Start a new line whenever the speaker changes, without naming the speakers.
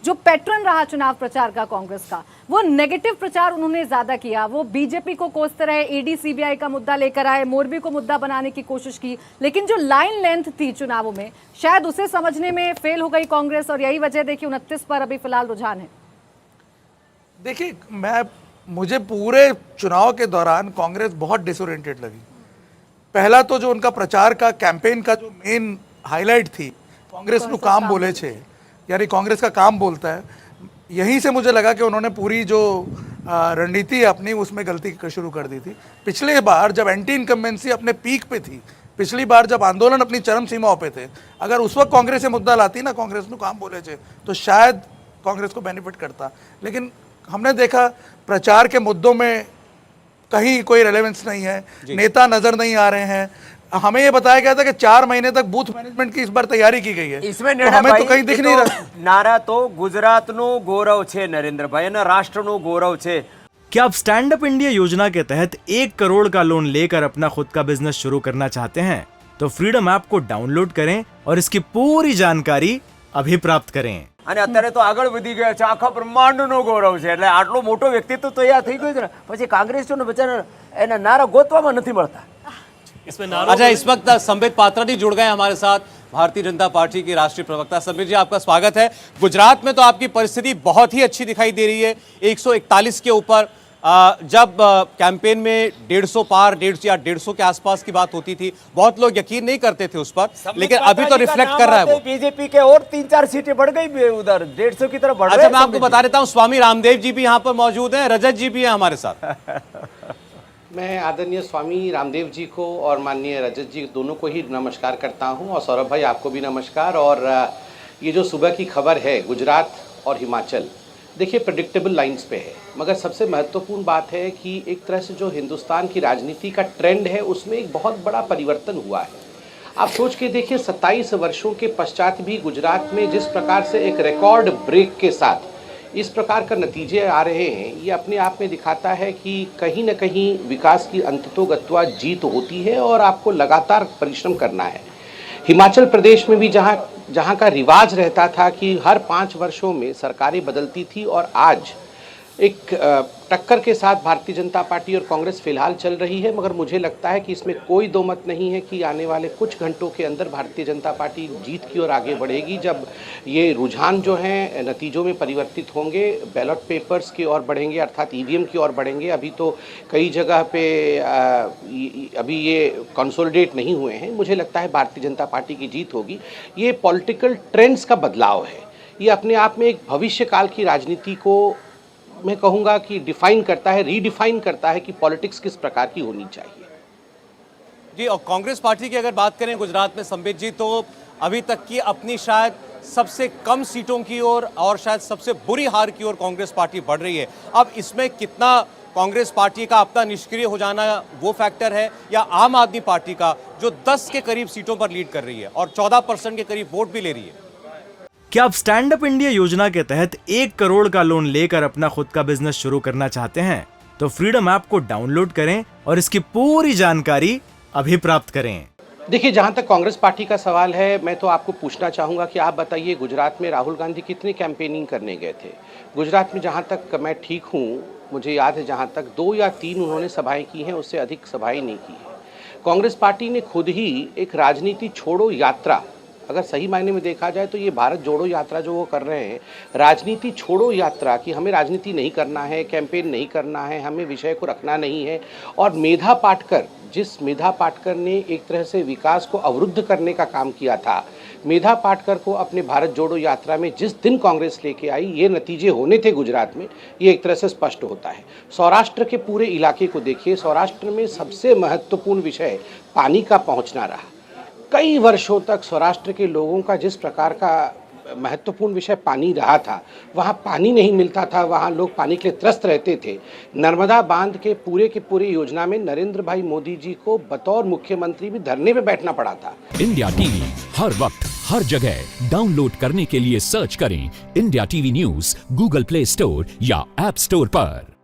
जो पैटर्न रहा चुनाव प्रचार का कांग्रेस का, वो नेगेटिव प्रचार उन्होंने ज्यादा किया। वो बीजेपी को कोसते रहे, ईडी सीबीआई का मुद्दा लेकर आए, मोरबी को मुद्दा बनाने की कोशिश की, लेकिन जो लाइन लेंथ थी चुनावों में, शायद उसे समझने में फेल हो गई कांग्रेस, और यही वजह देखिए 29 पर अभी फिलहाल रुझान है।
देखिए, मुझे पूरे चुनाव के दौरान कांग्रेस बहुत डिसोरिएंटेड लगी। पहला तो जो उनका प्रचार का कैंपेन का जो मेन हाईलाइट थी, कांग्रेस नु काम बोले छे, यानी कांग्रेस का काम बोलता है, यहीं से मुझे लगा कि उन्होंने पूरी जो रणनीति अपनी उसमें गलती शुरू कर दी थी। पिछले बार जब एंटी इनकम्बेंसी अपने पीक पे थी, पिछली बार जब आंदोलन अपनी चरम सीमाओं पे थे, अगर उस वक्त कांग्रेस से मुद्दा लाती ना, कांग्रेस नु काम बोले छे, तो शायद कांग्रेस को बेनिफिट करता। लेकिन हमने देखा प्रचार के मुद्दों में कहीं कोई रेलेवेंस नहीं है, नेता नजर नहीं आ रहे हैं। हमें ये बताया गया था कि 4 महीने तक बूथ मैनेजमेंट की इस बार तैयारी की गई है,
इसमें
तो हमें तो कहीं दिख नहीं रहा।
नारा तो गुजरातनो गौरव छे नरेंद्रभाई, અને રાષ્ટ્રનો ગૌરવ છે।
क्या आप स्टैंड अप इंडिया योजना के तहत 1 करोड़ का लोन लेकर अपना खुद का बिजनेस शुरू करना चाहते हैं? तो फ्रीडम ऐप को डाउनलोड करें और इसकी पूरी जानकारी अभी प्राप्त करें।
અને અત્યારે તો આગળ વધી ગયા છે, આખા બ્રહ્માંડનો ગૌરવ છે, એટલે આટલો મોટો વ્યક્તિત્વ તૈયાર થઈ ગયું છે ને, પછી કાંગ્રેસીઓને બચારા એના નારા ગોતવામાં નથી મળતા।
अच्छा, इस वक्त संबित पात्रा जी जुड़ गए हमारे साथ, भारतीय जनता पार्टी के राष्ट्रीय प्रवक्ता। संबित जी, आपका स्वागत है। गुजरात में तो आपकी परिस्थिति बहुत ही अच्छी दिखाई दे रही है, 141 के ऊपर। जब कैंपेन में 150 पार, 150 या 150 के आसपास की बात होती थी, बहुत लोग यकीन नहीं करते थे उस पर, लेकिन अभी तो रिफ्लेक्ट कर रहा है वो।
बीजेपी के और 3-4 सीटें बढ़ गई उधर, 150 की तरफ बढ़ रहे।
अच्छा, मैं आपको बता देता हूँ, स्वामी रामदेव जी भी यहाँ पर मौजूद हैं, रजत जी भी हैं हमारे साथ।
मैं आदरणीय स्वामी रामदेव जी को और माननीय रजत जी दोनों को ही नमस्कार करता हूं, और सौरभ भाई आपको भी नमस्कार। और ये जो सुबह की खबर है गुजरात और हिमाचल, देखिए प्रेडिक्टेबल लाइंस पे है, मगर सबसे महत्वपूर्ण बात है कि एक तरह से जो हिंदुस्तान की राजनीति का ट्रेंड है उसमें एक बहुत बड़ा परिवर्तन हुआ है। आप सोच के देखिए, 27 वर्षों के पश्चात भी गुजरात में जिस प्रकार से एक रिकॉर्ड ब्रेक के साथ इस प्रकार का नतीजे आ रहे हैं, ये अपने आप में दिखाता है कि कहीं न कहीं विकास की अंततोगत्वा जीत होती है और आपको लगातार परिश्रम करना है। हिमाचल प्रदेश में भी जहाँ का रिवाज रहता था कि हर 5 वर्षों में सरकारें बदलती थी, और आज एक टक्कर के साथ भारतीय जनता पार्टी और कांग्रेस फिलहाल चल रही है, मगर मुझे लगता है कि इसमें कोई दो मत नहीं है कि आने वाले कुछ घंटों के अंदर भारतीय जनता पार्टी जीत की ओर आगे बढ़ेगी। जब ये रुझान जो हैं नतीजों में परिवर्तित होंगे, बैलेट पेपर्स की ओर बढ़ेंगे, अर्थात ईवीएम की ओर बढ़ेंगे। अभी तो कई जगह पे अभी ये कंसोलिडेट नहीं हुए हैं। मुझे लगता है भारतीय जनता पार्टी की जीत होगी। ये पॉलिटिकल ट्रेंड्स का बदलाव है, ये अपने आप में एक भविष्य काल की राजनीति को मैं कहूँगा कि डिफाइन करता है, रीडिफाइन करता है कि पॉलिटिक्स किस प्रकार की होनी चाहिए।
जी, और कांग्रेस पार्टी की अगर बात करें गुजरात में संबित जी, तो अभी तक की अपनी शायद सबसे कम सीटों की ओर और शायद सबसे बुरी हार की ओर कांग्रेस पार्टी बढ़ रही है। अब इसमें कितना कांग्रेस पार्टी का अपना निष्क्रिय हो जाना वो फैक्टर है, या आम आदमी पार्टी का जो 10 के करीब सीटों पर लीड कर रही है और 14% के करीब वोट भी ले रही है?
क्या आप स्टैंड अप इंडिया योजना के तहत 1 करोड़ का लोन लेकर अपना खुद का बिजनेस शुरू करना चाहते हैं? तो फ्रीडम ऐप को डाउनलोड करें और इसकी पूरी जानकारी अभी प्राप्त करें।
देखिए, जहाँ तक कांग्रेस पार्टी का सवाल है, मैं तो आपको पूछना चाहूँगा कि आप बताइए, गुजरात में राहुल गांधी कितनी कैंपेनिंग करने गए थे? गुजरात में जहाँ तक मैं ठीक हूँ, मुझे याद है जहाँ तक 2 या 3 उन्होंने सभाएं की हैं, उससे अधिक सभाएं नहीं की हैं। कांग्रेस पार्टी ने खुद ही एक राजनीति छोड़ो यात्रा, अगर सही मायने में देखा जाए तो ये भारत जोड़ो यात्रा जो वो कर रहे हैं, राजनीति छोड़ो यात्रा, कि हमें राजनीति नहीं करना है, कैंपेन नहीं करना है, हमें विषय को रखना नहीं है। और मेधा पाटकर, जिस मेधा पाटकर ने एक तरह से विकास को अवरुद्ध करने का काम किया था, मेधा पाटकर को अपने भारत जोड़ो यात्रा में जिस दिन कांग्रेस लेके आई, ये नतीजे होने थे गुजरात में, ये एक तरह से स्पष्ट होता है। सौराष्ट्र के पूरे इलाके को देखिए, सौराष्ट्र में सबसे महत्वपूर्ण विषय पानी का पहुंचना रहा। कई वर्षों तक सौराष्ट्र के लोगों का जिस प्रकार का महत्वपूर्ण विषय पानी रहा था, वहाँ पानी नहीं मिलता था, वहाँ लोग पानी के लिए त्रस्त रहते थे। नर्मदा बांध के पूरे योजना में नरेंद्र भाई मोदी जी को बतौर मुख्यमंत्री भी धरने पे बैठना पड़ा था।
इंडिया टीवी हर वक्त हर जगह डाउनलोड करने के लिए सर्च करें India TV news Google play store या ऐप स्टोर पर।